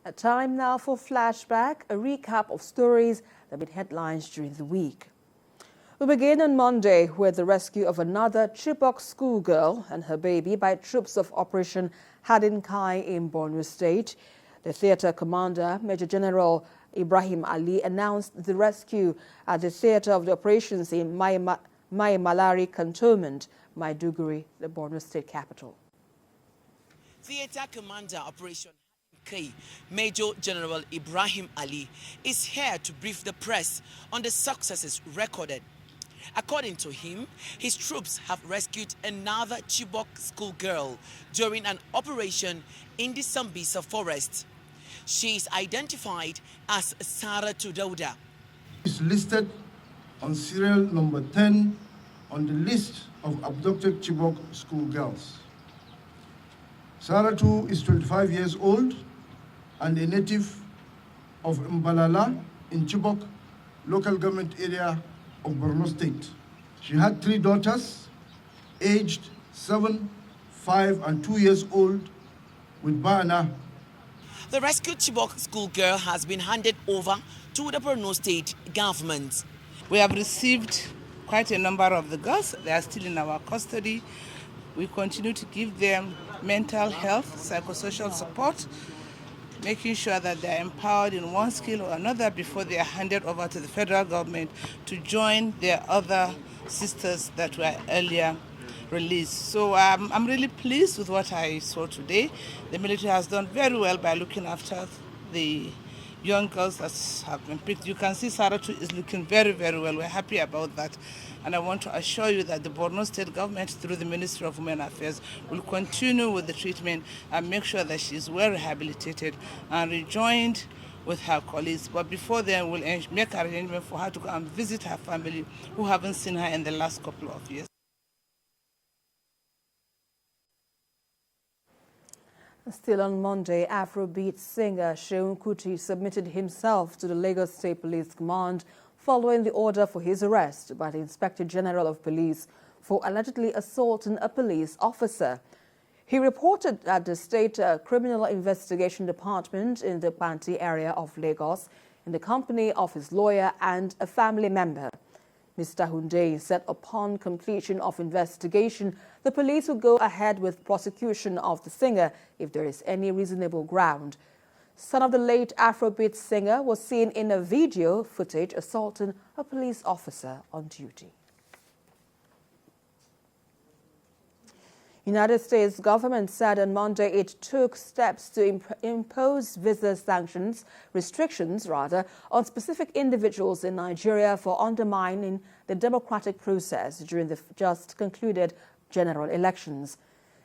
A time now for Flashback, a recap of stories that made headlines during the week. We begin on Monday with the rescue of another Chibok schoolgirl and her baby by troops of Operation Hadinkai in Borno State. The theater commander, Major General Ibrahim Ali, announced the rescue at the theater of the operations in Mai Malari Cantonment, Maiduguri, the Borno State capital. Theater Commander Operation K, Major General Ibrahim Ali, is here to brief the press on the successes recorded. According to him, his troops have rescued another Chibok schoolgirl during an operation in the Sambisa forest. She is identified as Saratu Dauda. Is listed on serial number 10 on the list of abducted Chibok schoolgirls. Saratu is 25 years old and a native of Mbalala in Chibok, local government area of Borno State. She had 3 daughters, aged 7, 5, and 2 years old, with Bana. The rescued Chibok schoolgirl has been handed over to the Borno State government. We have received quite a number of the girls. They are still in our custody. We continue to give them mental health, psychosocial support, making sure that they are empowered in one skill or another before they are handed over to the federal government to join their other sisters that were earlier released. So I'm really pleased with what I saw today. The military has done very well by looking after the young girls that have been picked. You can see Saratu is looking very, very well. We're happy about that. And I want to assure you that the Borno State government, through the Ministry of Women Affairs, will continue with the treatment and make sure that she is well rehabilitated and rejoined with her colleagues. But before then, we'll make arrangements for her to go and visit her family who haven't seen her in the last couple of years. Still on Monday, Afrobeat singer Seun Kuti submitted himself to the Lagos State Police Command following the order for his arrest by the Inspector General of Police for allegedly assaulting a police officer. He reported at the State Criminal Investigation Department in the Panti area of Lagos in the company of his lawyer and a family member. Mr. Hunde said upon completion of investigation, the police will go ahead with prosecution of the singer if there is any reasonable ground. Son of the late Afrobeat singer was seen in a video footage assaulting a police officer on duty. United States government said on Monday it took steps to impose visa restrictions on specific individuals in Nigeria for undermining the democratic process during the just concluded general elections.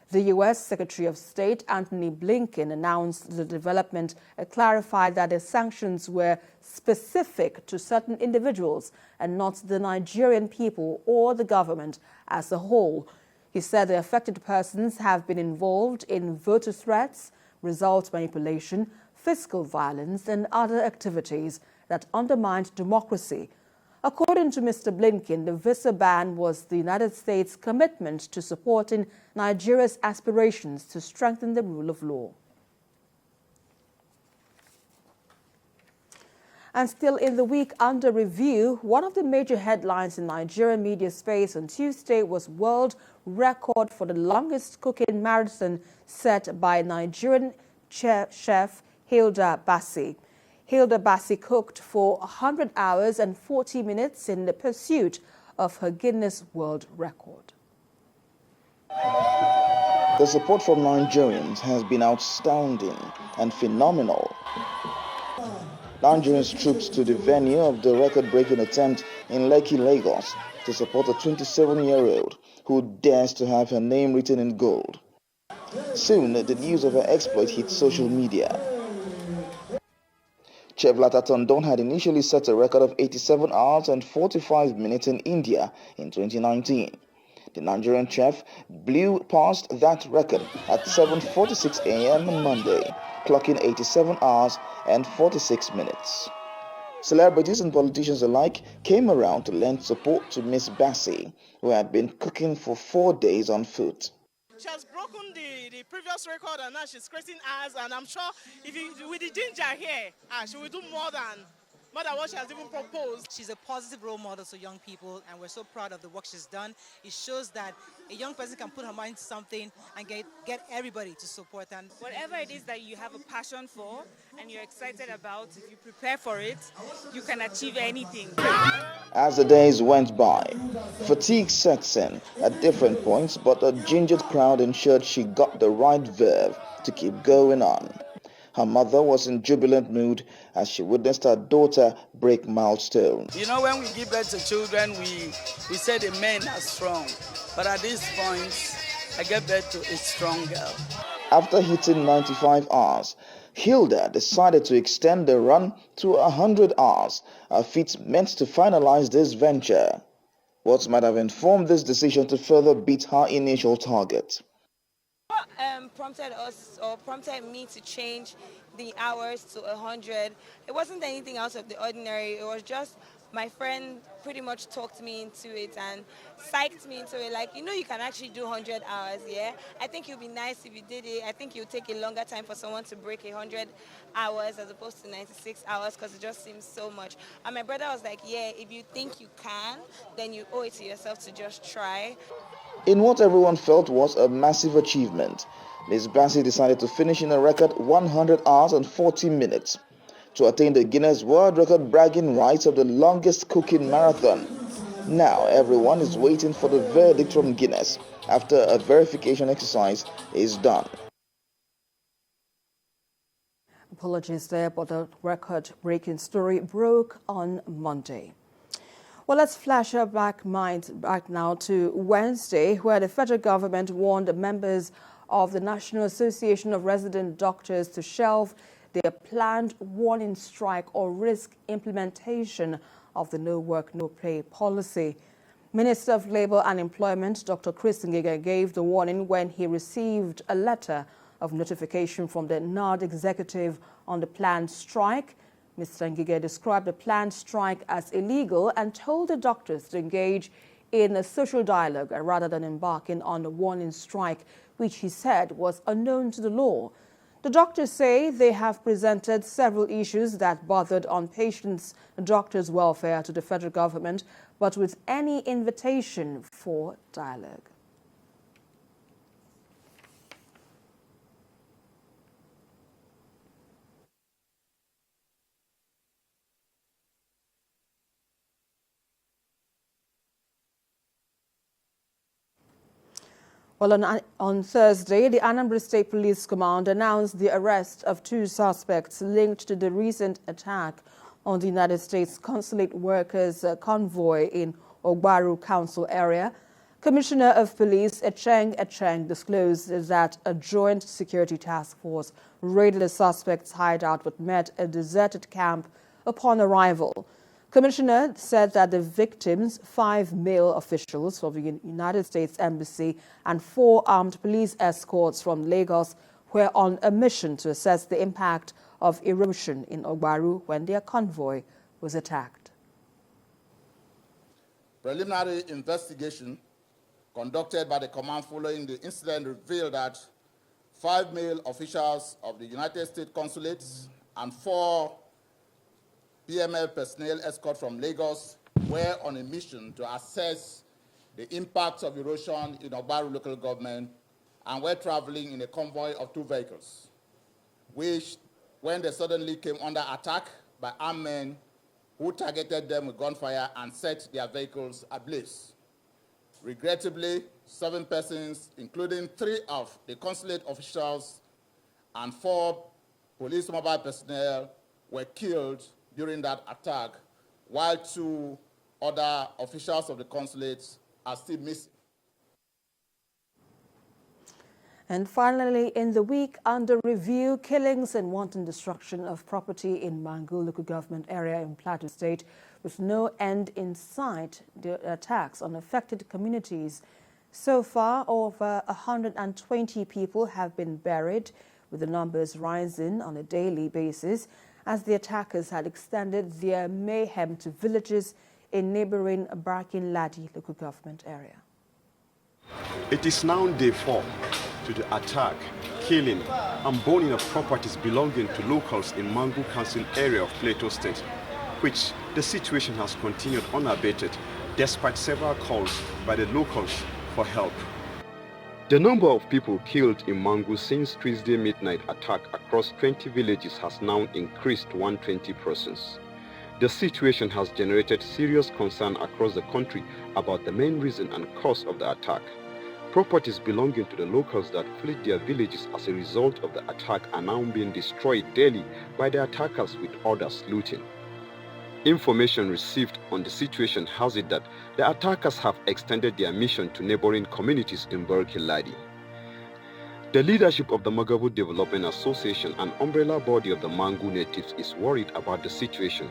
The U.S. Secretary of State Antony Blinken announced the development, clarified that the sanctions were specific to certain individuals and not the Nigerian people or the government as a whole. He said the affected persons have been involved in voter threats, result manipulation, fiscal violence, and other activities that undermined democracy. According to Mr. Blinken, the visa ban was the United States' commitment to supporting Nigeria's aspirations to strengthen the rule of law. And still in the week under review, one of the major headlines in Nigerian media space on Tuesday was world record for the longest cooking marathon set by Nigerian chef Hilda Baci. Hilda Baci cooked for 100 hours and 40 minutes in the pursuit of her Guinness World Record. The support from Nigerians has been outstanding and phenomenal. Nigerians trooped to the venue of the record-breaking attempt in Lekki, Lagos, to support a 27-year-old who dares to have her name written in gold. Soon, the news of her exploit hit social media. Chef Latatondon had initially set a record of 87 hours and 45 minutes in India in 2019. The Nigerian chef blew past that record at 7:46 a.m. on Monday, clocking 87 hours and 46 minutes. Celebrities and politicians alike came around to lend support to Miss Baci, who had been cooking for 4 days on foot. She has broken the previous record and now she's creating ours, and I'm sure with the ginger here, she will do more than what she has even proposed. She's a positive role model to young people, and we're so proud of the work she's done. It shows that a young person can put her mind to something and get everybody to support her. Whatever it is that you have a passion for and you're excited about, if you prepare for it, you can achieve anything. As the days went by, fatigue sets in at different points, but a gingered crowd ensured she got the right verve to keep going on. Her mother was in jubilant mood as she witnessed her daughter break milestones. You know, when we give birth to children, we say the men are strong. But at this point, I gave birth to a strong girl. After hitting 95 hours, Hilda decided to extend the run to 100 hours, a feat meant to finalize this venture. What might have informed this decision to further beat her initial target? What prompted me to change the hours to 100, it wasn't anything out of the ordinary. It was just my friend pretty much talked me into it and psyched me into it. Like, you know, you can actually do 100 hours, yeah? I think it would be nice if you did it. I think it would take a longer time for someone to break 100 hours as opposed to 96 hours because it just seems so much. And my brother was like, yeah, if you think you can, then you owe it to yourself to just try. In what everyone felt was a massive achievement, Ms. Baci decided to finish in a record 100 hours and 40 minutes to attain the Guinness World Record bragging rights of the longest cooking marathon. Now everyone is waiting for the verdict from Guinness after a verification exercise is done. Apologies there, but the record-breaking story broke on Monday. Well, let's flash our back now to Wednesday, where the federal government warned members of the National Association of Resident Doctors to shelve their planned warning strike or risk implementation of the no work, no pay policy. Minister of Labour and Employment, Dr. Chris Ngige, gave the warning when he received a letter of notification from the NARD executive on the planned strike. Mr. Ngige described the planned strike as illegal and told the doctors to engage in a social dialogue rather than embarking on a warning strike, which he said was unknown to the law. The doctors say they have presented several issues that bothered on patients' and doctors' welfare to the federal government, but with any invitation for dialogue. Well, on Thursday, the Anambra State Police Command announced the arrest of 2 suspects linked to the recent attack on the United States consulate workers' convoy in Ogbaru Council area. Commissioner of Police Echeng disclosed that a joint security task force raided the suspects' hideout but met a deserted camp upon arrival. Commissioner said that the victims, 5 male officials from the United States Embassy and 4 armed police escorts from Lagos, were on a mission to assess the impact of erosion in Ogbaru when their convoy was attacked. Preliminary investigation conducted by the command following the incident revealed that 5 male officials of the United States consulates and 4 PML personnel escort from Lagos were on a mission to assess the impacts of erosion in Ogbaru local government and were traveling in a convoy of 2 vehicles, which, when they suddenly came under attack by armed men who targeted them with gunfire and set their vehicles ablaze. Regrettably, 7 persons, including 3 of the consulate officials and 4 police mobile personnel, were killed during that attack, while 2 other officials of the consulates are still missing. And finally, in the week under review, killings and wanton destruction of property in Mangu local government area in Plateau State with no end in sight, the attacks on affected communities. So far, over 120 people have been buried, with the numbers rising on a daily basis, as the attackers had extended their mayhem to villages in neighboring Barkin Ladi local government area. It is now day 4 to the attack, killing and burning of properties belonging to locals in Mangu Council area of Plateau State, which the situation has continued unabated despite several calls by the locals for help. The number of people killed in Mangu since Tuesday midnight attack across 20 villages has now increased to 120 persons. The situation has generated serious concern across the country about the main reason and cause of the attack. Properties belonging to the locals that fled their villages as a result of the attack are now being destroyed daily by the attackers, with others looting. Information received on the situation has it that the attackers have extended their mission to neighboring communities in Barkiladi. The leadership of the Magabu Development Association, an umbrella body of the Mangu natives, is worried about the situation.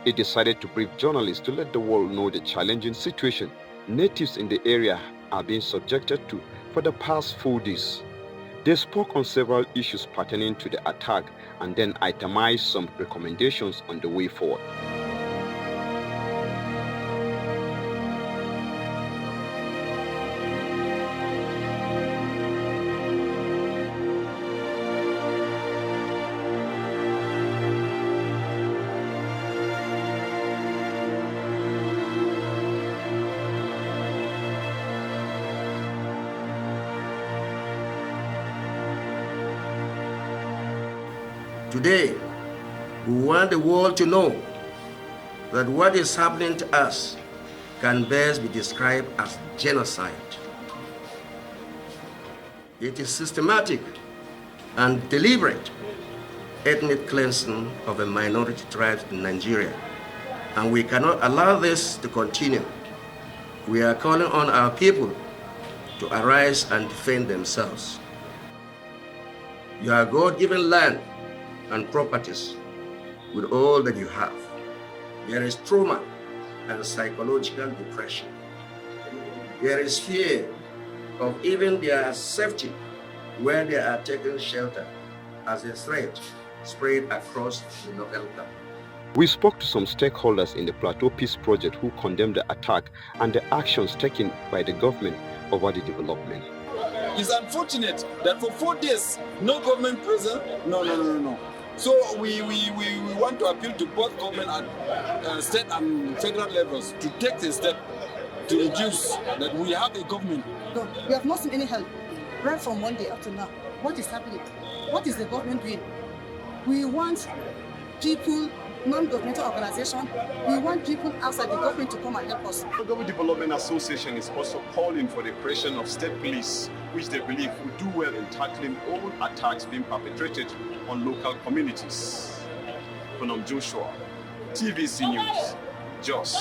It decided to brief journalists to let the world know the challenging situation natives in the area are being subjected to for the past 4 days. They spoke on several issues pertaining to the attack and then itemized some recommendations on the way forward. Today, we want the world to know that what is happening to us can best be described as genocide. It is systematic and deliberate ethnic cleansing of the minority tribes in Nigeria, and we cannot allow this to continue. We are calling on our people to arise and defend themselves. Your God-given land and properties with all that you have. There is trauma and psychological depression. There is fear of even their safety where they are taking shelter as a threat spread across the local camp. We spoke to some stakeholders in the Plateau Peace Project who condemned the attack and the actions taken by the government over the development. It's unfortunate that for 4 days, no government presence. No. So we want to appeal to both government and state and federal levels to take the step to reduce that we have a government. No, we have not seen any help right from one day up to now. What is happening? What is the government doing? We want people, non-governmental organizations, we want people outside the government to come and help us. The Magabu Development Association is also calling for the creation of state police, which they believe will do well in tackling all attacks being perpetrated on local communities. From Joshua, TVC News, Jos.